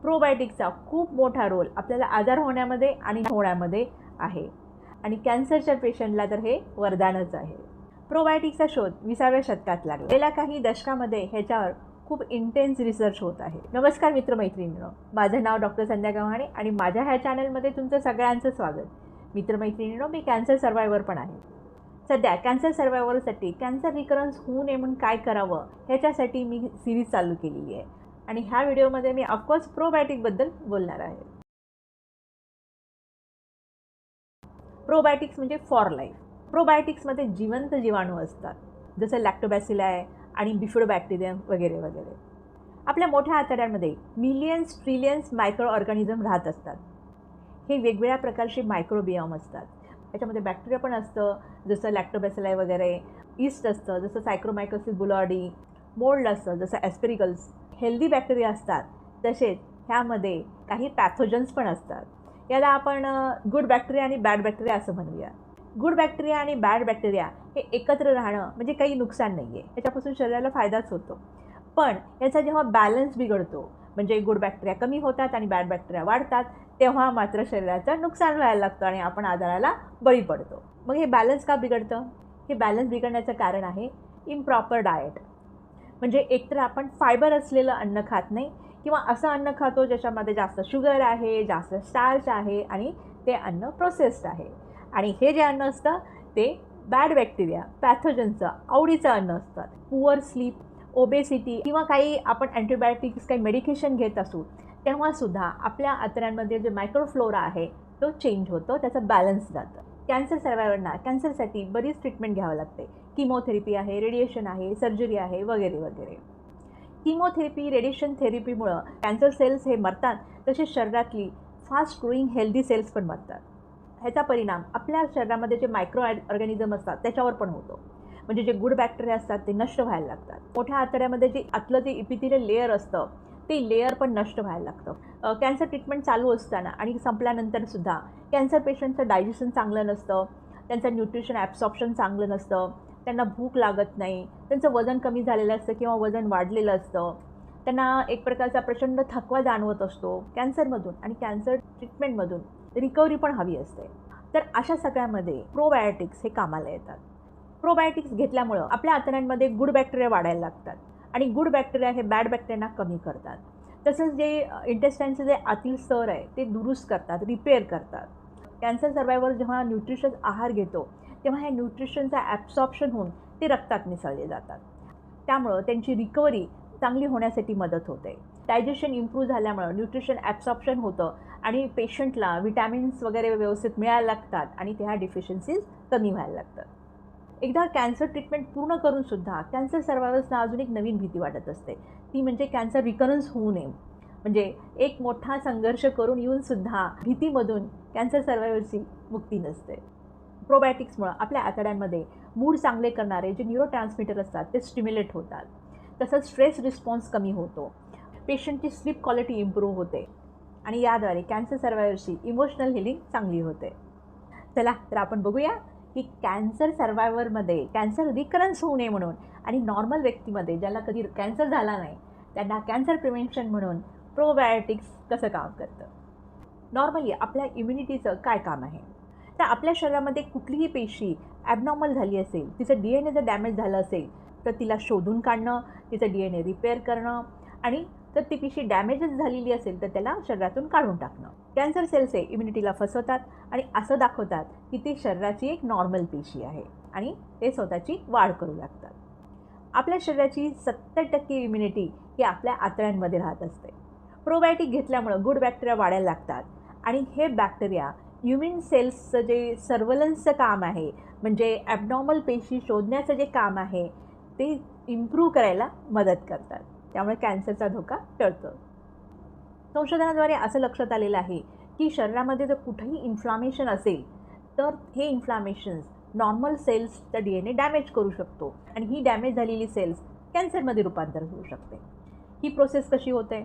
प्रोबायोटिक्सचा खूप मोठा रोल आपल्याला आजार होण्यामध्ये आणि होण्यामध्ये आहे आणि कॅन्सरच्या पेशंटला तर हे वरदानच आहे. प्रोबायोटिक्सचा शोध 20व्या शतकात लागला. गेल्या काही दशकामध्ये ह्याच्यावर खूप इंटेन्स रिसर्च होत आहे. नमस्कार मित्रमैत्रिणींनो, माझं नाव डॉक्टर संध्या गव्हाणे आणि माझ्या ह्या चॅनलमध्ये तुमचं सगळ्यांचं स्वागत. मित्रमैत्रिणींनो, मी कॅन्सर सर्वायवर पण आहे. सध्या कॅन्सर सर्वायवरसाठी कॅन्सर रिकरन्स होऊ नये म्हणून काय करावं ह्याच्यासाठी मी सिरीज चालू केलेली आहे आणि ह्या व्हिडिओमध्ये मी ऑफकोर्स प्रोबायोटिकबद्दल बोलणार आहे. प्रोबायोटिक्स म्हणजे फॉर लाईफ. प्रोबायोटिक्समध्ये जिवंत जीवाणू असतात, जसं लॅक्टोबॅसिलाई आणि बिफिडोबॅक्टेरियम वगैरे वगैरे. आपल्या मोठ्या आतड्यांमध्ये मिलियन्स ट्रिलियन्स मायक्रो ऑर्गॅनिझम राहत असतात. हे वेगवेगळ्या प्रकारचे मायक्रोबियम असतात. त्याच्यामध्ये बॅक्टेरिया पण असतं, जसं लॅक्टोबॅसिलाई वगैरे. ईस्ट असतं, जसं सायक्रोमायकोसिस बुलॉडी. मोल्ड असतं, जसं ॲस्पेरिगल्स. हेल्दी बॅक्टेरिया असतात, तसेच ह्यामध्ये काही पॅथोजन्स पण असतात. याला आपण गुड बॅक्टेरिया आणि बॅड बॅक्टेरिया असं म्हणूया. गुड बॅक्टेरिया आणि बॅड बॅक्टेरिया हे एकत्र राहणं म्हणजे काही नुकसान नाही आहे, याच्यापासून शरीराला फायदाच होतो. पण याचा जेव्हा बॅलन्स बिघडतो, म्हणजे गुड बॅक्टेरिया कमी होतात आणि बॅड बॅक्टेरिया वाढतात, तेव्हा मात्र शरीराचं नुकसान व्हायला लागतं आणि आपण आजाराला बळी पडतो. मग हे बॅलन्स का बिघडतं? हे बॅलन्स बिघडण्याचं कारण आहे इम्प्रॉपर डाएट. म्हणजे एकतर आपण फायबर असलेलं अन्न खात नाही किंवा असं अन्न खातो ज्याच्यामध्ये जास्त शुगर आहे, जास्त स्टार्च आहे आणि ते अन्न प्रोसेस्ड आहे. आणि हे जे अन्न असतं ते बॅड बॅक्टेरिया पॅथोजनचं आवडीचं अन्न असतात. पुअर स्लीप, ओबेसिटी किंवा काही आपण अँटीबायोटिक्स काही मेडिकेशन घेत असू तेव्हासुद्धा आपल्या आतड्यांमध्ये जे मायक्रोफ्लोरा आहे तो चेंज होतो, त्याचं बॅलन्स जातं. कॅन्सर सर्वायवरना कॅन्सरसाठी बरीच ट्रीटमेंट घ्यावं लागते. किमोथेरपी आहे, रेडिएशन आहे, सर्जरी आहे वगैरे वगैरे. किमोथेरपी, रेडिएशन थेरपीमुळं कॅन्सर सेल्स हे मरतात, तसेच शरीरातली फास्ट ग्रोईंग हेल्दी सेल्स पण मरतात. ह्याचा परिणाम आपल्या शरीरामध्ये जे मायक्रो ऑर्गॅनिझम असतात त्याच्यावर पण होतो. म्हणजे जे गुड बॅक्टेरिया असतात ते नष्ट व्हायला लागतात. मोठ्या आतड्यामध्ये जे आतलं जे इपिथेलियल लेयर असतं ते लेयर पण नष्ट व्हायला लागतं. कॅन्सर ट्रीटमेंट चालू असताना आणि संपल्यानंतरसुद्धा कॅन्सर पेशंटचं डायजेशन चांगलं नसतं, त्यांचं न्यूट्रिशन ॲब्सॉर्प्शन चांगलं नसतं, त्यांना भूक लागत नाही, त्यांचं वजन कमी झालेलं असतं किंवा वजन वाढलेलं असतं, त्यांना एक प्रकारचा प्रचंड थकवा जाणवत असतो. कॅन्सरमधून आणि कॅन्सर ट्रीटमेंटमधून रिकव्हरी पण हवी असते. तर अशा सगळ्यामध्ये प्रोबायोटिक्स हे कामाला येतात. प्रोबायोटिक्स घेतल्यामुळं आपल्या आतड्यांमध्ये गुड बॅक्टेरिया वाढायला लागतात आणि गुड बॅक्टेरिया हे बॅड बॅक्टेरियांना कमी करतात. तसंच जे इंटेस्टाईनचे जे आतील स्तर आहे ते दुरुस्त करतात, रिपेअर करतात. कॅन्सर सर्वायवर जेव्हा न्यूट्रिशस आहार घेतो तेव्हा ह्या न्यूट्रिशनचं ॲब्सॉर्प्शन होऊन ते रक्तात मिसळले जातात. त्यामुळं त्यांची रिकव्हरी चांगली होण्यासाठी मदत होते. डायजेशन इम्प्रूव्ह झाल्यामुळं न्यूट्रिशन ॲब्सॉर्प्शन होतं आणि पेशंटला विटॅमिन्स वगैरे व्यवस्थित मिळायला लागतात आणि त्या डिफिशियन्सीज कमी व्हायला लागतात. एकदा कॅन्सर ट्रीटमेंट पूर्ण करूनसुद्धा कॅन्सर सर्वायवर्सना अजून एक नवीन भीती वाटत असते, ती म्हणजे कॅन्सर रिकरन्स होऊ नये. म्हणजे एक मोठा संघर्ष करून येऊनसुद्धा भीतीमधून कॅन्सर सर्वायवरची मुक्ती नसते. प्रोबायोटिक्समुळं आपल्या आतड्यांमध्ये मूड चांगले करणारे जे न्यूरोट्रान्समीटर असतात ते स्टिम्युलेट होतात. तसंच स्ट्रेस रिस्पॉन्स कमी होतो, पेशंटची स्लीप क्वालिटी इम्प्रूव्ह होते आणि याद्वारे कॅन्सर सर्वायवरची इमोशनल हिलिंग चांगली होते. चला तर आपण बघूया की कॅन्सर सर्वायवरमध्ये कॅन्सर रिकरन्स होऊ नये म्हणून आणि नॉर्मल व्यक्तीमध्ये ज्याला कधी कॅन्सर झाला नाही त्यांना कॅन्सर प्रिव्हेन्शन म्हणून प्रोबायोटिक्स कसं काम करतं. नॉर्मली आपल्या इम्युनिटीचं काय काम आहे, तर आपल्या शरीरामध्ये कुठलीही पेशी ॲबनॉर्मल झाली असेल, तिचं DNA जर डॅमेज झालं असेल तर तिला शोधून काढणं, तिचं DNA रिपेअर करणं आणि तर ती पेशी डॅमेजच झालेली असेल तर त्याला शरीरातून काढून टाकणं. कॅन्सर सेल्स हे इम्युनिटीला फसवतात आणि असं दाखवतात की ती शरीराची एक नॉर्मल पेशी आहे आणि ते स्वतःची वाढ करू लागतात. आपल्या शरीराची 70% इम्युनिटी ही आपल्या आतड्यांमध्ये राहत असते. प्रोबायोटिक घेतल्यामुळं गुड बॅक्टेरिया वाढायला लागतात आणि हे बॅक्टेरिया इम्युन सेल्सचं जे सर्व्हलन्सचं काम आहे, म्हणजे ॲबनॉर्मल पेशी शोधण्याचं जे काम आहे ते इम्प्रूव्ह करायला मदत करतात. त्यामुळे कॅन्सरचा धोका टळतो. संशोधनाद्वारे असं लक्षात आलेलं आहे की शरीरामध्ये जर कुठेही इन्फ्लामेशन असेल तर हे इन्फ्लामेशन्स नॉर्मल सेल्सचा DNA डॅमेज करू शकतो आणि ही डॅमेज झालेली सेल्स कॅन्सरमध्ये रूपांतर होऊ शकते. ही प्रोसेस कशी होते,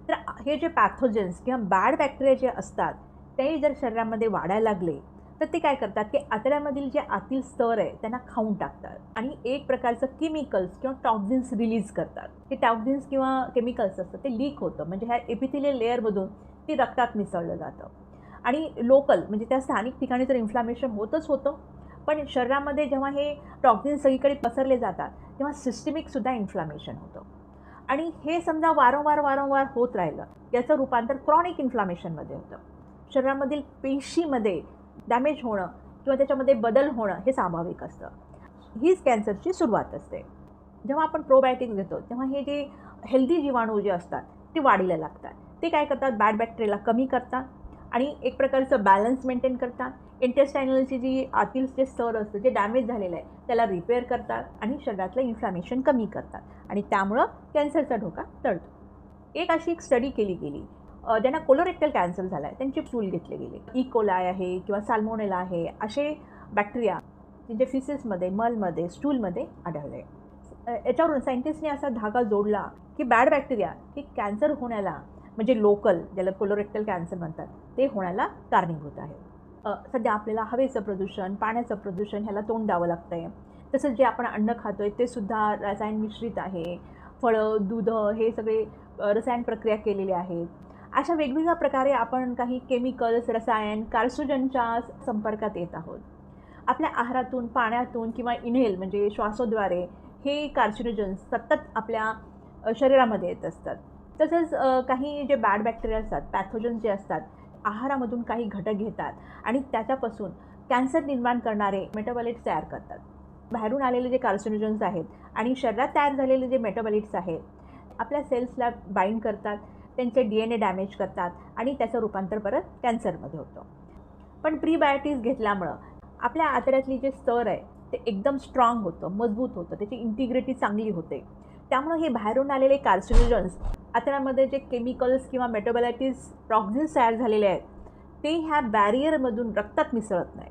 तर हे जे पॅथोजन्स किंवा बॅड बॅक्टेरिया जे असतात ते जर शरीरामध्ये वाढायला लागले तर ते काय करतात की आतड्यामधील जे आतील स्तर आहे त्यांना खाऊन टाकतात आणि एक प्रकारचं केमिकल्स किंवा टॉक्झिन्स रिलीज करतात. हे टॉक्झिन्स किंवा केमिकल्स असतं ते लीक होतं, म्हणजे ह्या एपिथेलियल लेअरमधून ते रक्तात मिसळलं जातं आणि लोकल म्हणजे त्या स्थानिक ठिकाणी तर इन्फ्लामेशन होतच होतं, पण शरीरामध्ये जेव्हा हे टॉक्झिन्स सगळीकडे पसरले जातात तेव्हा सिस्टमिकसुद्धा इन्फ्लामेशन होतं आणि हे समजा वारंवार होत राहिलं याचं रूपांतर क्रॉनिक इन्फ्लामेशनमध्ये होतं. शरीरामधील पेशीमध्ये डॅमेज होणं किंवा त्याच्यामध्ये बदल होणं हे स्वाभाविक असतं. हीच कॅन्सरची सुरुवात असते. जेव्हा आपण प्रोबायोटिक्स घेतो तेव्हा हे जे हेल्दी जीवाणू जे असतात ते वाढीला लागतात. ते काय करतात, बॅड बॅक्टेरियाला कमी करतात आणि एक प्रकारचं बॅलन्स मेंटेन करतात. इंटेस्टायनलची जी आतील जे स्तर असतं जे डॅमेज झालेलं आहे त्याला रिपेअर करतात आणि शरीरातलं इन्फ्लामेशन कमी करतात आणि त्यामुळं कॅन्सरचा धोका टळतो. एक अशी एक स्टडी केली गेली, ज्यांना कोलोरेक्टल कॅन्सर झाला आहे त्यांचे स्टूल घेतले गेले. इकोलाय आहे किंवा साल्मोनेला आहे असे बॅक्टेरिया त्यांच्या फिसेसमध्ये, मलमध्ये, स्टूलमध्ये आढळले. याच्यावरून सायंटिस्टने असा धागा जोडला की बॅड बॅक्टेरिया हे कॅन्सर होण्याला म्हणजे लोकल ज्याला कोलोरेक्टल कॅन्सर म्हणतात ते होण्याला कारणीभूत आहे. सध्या आपल्याला हवेचं प्रदूषण, पाण्याचं प्रदूषण ह्याला तोंड द्यावं लागतं आहे. तसंच जे आपण अन्न खातो आहे ते सुद्धा रसायन मिश्रित आहे. फळं, दूध हे सगळे रसायन प्रक्रिया केलेले आहेत. अशा वेगवेगळ्या प्रकारे आपण काही केमिकल्स, रसायन, कार्सिनोजनच्या संपर्कात येत आहोत. आपल्या आहारातून, पाण्यातून किंवा इनहेल म्हणजे श्वासोद्वारे हे कार्सिनोजन्स सतत आपल्या शरीरामध्ये येत असतात. तसंच काही जे बॅड बॅक्टेरिया असतात, पॅथोजन्स जे असतात, आहारामधून काही घटक घेतात आणि त्याच्यापासून कॅन्सर निर्माण करणारे मेटाबॉलाइट्स तयार करतात. बाहेरून आलेले जे कार्सिनोजन्स आहेत आणि शरीरात तयार झालेले जे मेटाबॉलाइट्स आहेत आपल्या सेल्सला बाइंड करतात, त्यांचे DNA डॅमेज करतात आणि त्याचं रूपांतर परत कॅन्सरमध्ये होतं. पण प्रीबायोटिक्स घेतल्यामुळं आपल्या आतड्यातली जे स्तर आहे ते एकदम स्ट्रॉंग होतं, मजबूत होतं, त्याची इंटिग्रिटी चांगली होते. त्यामुळं हे बाहेरून आलेले कार्सिनोजन्स आतड्यामध्ये जे केमिकल्स किंवा मेटाबॉलाइट्स टॉक्झिन्स तयार झालेले आहेत ते ह्या बॅरियरमधून रक्तात मिसळत नाही.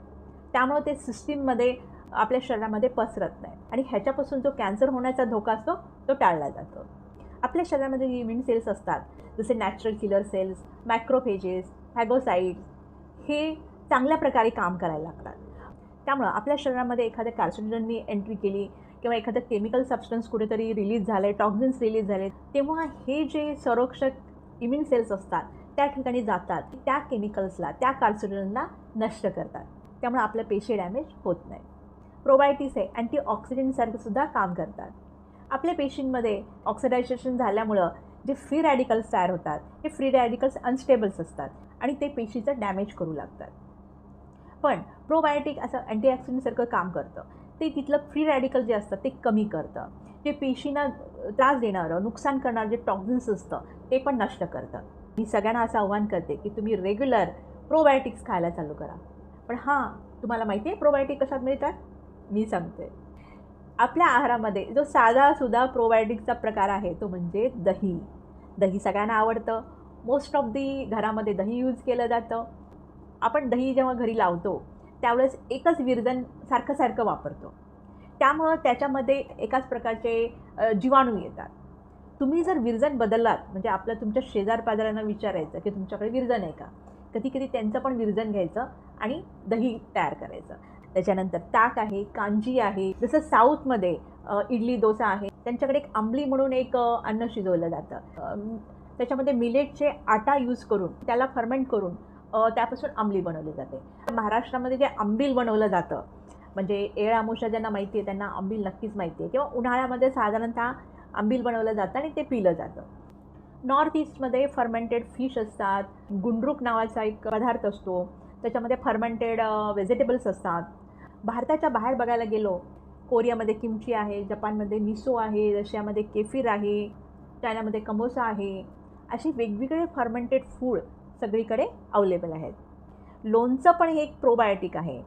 त्यामुळं ते सिस्टीममध्ये आपल्या शरीरामध्ये पसरत नाही आणि ह्याच्यापासून जो कॅन्सर होण्याचा धोका असतो तो टाळला जातो. आपल्या शरीरामध्ये जे इम्युन सेल्स असतात जसे नॅचरल किलर सेल्स, मॅक्रोफेजेस, फॅगोसाइट्स हे चांगल्या प्रकारे काम करायला लागतात. त्यामुळं आपल्या शरीरामध्ये एखाद्या कार्सिनोजननी एंट्री केली किंवा एखादं केमिकल सबस्टन्स कुठेतरी रिलीज झालं आहे, टॉक्झिन्स रिलीज झाले, तेव्हा हे जे संरक्षक इम्युन सेल्स असतात त्या ठिकाणी जातात, त्या केमिकल्सला, त्या कार्सिनोजनला नष्ट करतात. त्यामुळे आपलं पेशी डॅमेज होत नाही. प्रोबायोटिक्स हे अँटीऑक्सिडंटसारखं सुद्धा काम करतात. आपल्या पेशींमध्ये ऑक्सिडायझेशन झाल्यामुळं जे फ्री रॅडिकल्स तयार होतात हे फ्री रॅडिकल्स अनस्टेबल्स असतात आणि ते पेशीचं डॅमेज करू लागतात. पण प्रोबायोटिक असं अँटीऑक्सिडंटसारखं काम करतं. ते तिथलं फ्री रॅडिकल जे असतं ते कमी करतं. जे पेशींना त्रास देणारं, नुकसान करणारं जे टॉक्झिन्स असतं ते पण नष्ट करतं. मी सगळ्यांना असं आव्हान करते की तुम्ही रेग्युलर प्रोबायोटिक्स खायला चालू करा. पण तुम्हाला माहिती आहे प्रोबायोटिक कशात मिळतात? मी सांगते. आपल्या आहारामध्ये जो साधासुद्धा प्रोबायोटिक्सचा प्रकार आहे तो म्हणजे दही. दही सगळ्यांना आवडतं. मोस्ट ऑफ दी घरामध्ये दही यूज केलं जातं. आपण दही जेव्हा घरी लावतो त्यावेळेस एकच विरजण सारखं वापरतो. त्यामुळं त्याच्यामध्ये एकाच प्रकारचे जीवाणू येतात. तुम्ही जर विरजण बदललात म्हणजे तुमच्या शेजारपाजारांना विचारायचं की तुमच्याकडे विरजण आहे का? कधी त्यांचं पण विरजण घ्यायचं आणि दही तयार करायचं. त्याच्यानंतर ताक आहे, कांजी आहे. जसं साऊथमध्ये इडली, डोसा आहे, त्यांच्याकडे एक आंबली म्हणून एक अन्न शिजवलं जातं. त्याच्यामध्ये मिलेटचे आटा यूज करून त्याला फर्मेंट करून त्यापासून आंबली बनवली जाते. महाराष्ट्रामध्ये जे आंबील बनवलं जातं म्हणजे एळ अमावस्या ज्यांना माहिती आहे त्यांना आंबील नक्कीच माहिती आहे किंवा उन्हाळ्यामध्ये साधारणतः आंबील बनवलं जातं आणि ते पिलं जातं. नॉर्थ ईस्टमध्ये फर्मेंटेड फिश असतात. गुंडरूक नावाचा एक पदार्थ असतो, त्याच्यामध्ये फर्मेंटेड व्हेजिटेबल्स असतात. भारताच्या बाहेर बघायला गेलो, कोरियामध्ये किमची आहे, जपानमध्ये मिसो आहे, रशियामध्ये केफिर आहे, चायनामध्ये कमोसा आहे. अशी वेगवेगळे फर्मेंटेड फूड सगळीकडे अवेलेबल आहेत. लोणचं पण हे एक प्रोबायोटिक आहे.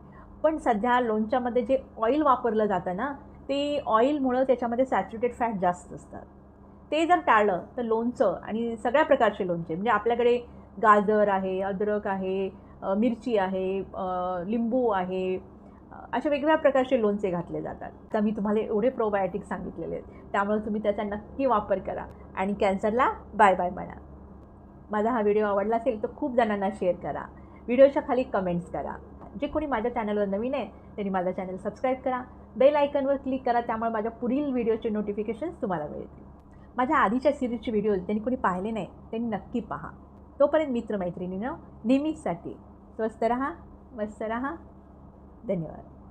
पण सध्या लोणच्यामध्ये जे ऑइल वापरलं जातं ना ते ऑइलमुळं त्याच्यामध्ये सॅच्युरेटेड फॅट जास्त असतात. ते जर टाळलं तर लोणचं आणि सगळ्या प्रकारचे लोणचे म्हणजे आपल्याकडे गाजर आहे, अद्रक आहे, मिरची आहे, लिंबू आहे, अशा वेगवेगळ्या प्रकारचे लोणचे घातले जातात. तर मी तुम्हाला एवढे प्रोबायोटिक्स सांगितलेले आहेत, त्यामुळे तुम्ही त्याचा नक्की वापर करा आणि कॅन्सरला बाय बाय म्हणा. माझा हा व्हिडिओ आवडला असेल तर खूप जणांना शेअर करा. व्हिडिओच्या खाली कमेंट्स करा. जे कोणी माझ्या चॅनलवर नवीन आहे त्यांनी माझा चॅनल सबस्क्राईब करा, बेल आयकनवर क्लिक करा, त्यामुळे माझ्या पुढील व्हिडिओचे नोटिफिकेशन्स तुम्हाला मिळतील. माझ्या आधीच्या सिरीजचे व्हिडिओज ज्यांनी कोणी पाहिले नाही त्यांनी नक्की पहा. तोपर्यंत मित्रमैत्रिणींनो, नेहमीचसाठी स्वस्त रहा, मस्त रहा. धन्यवाद.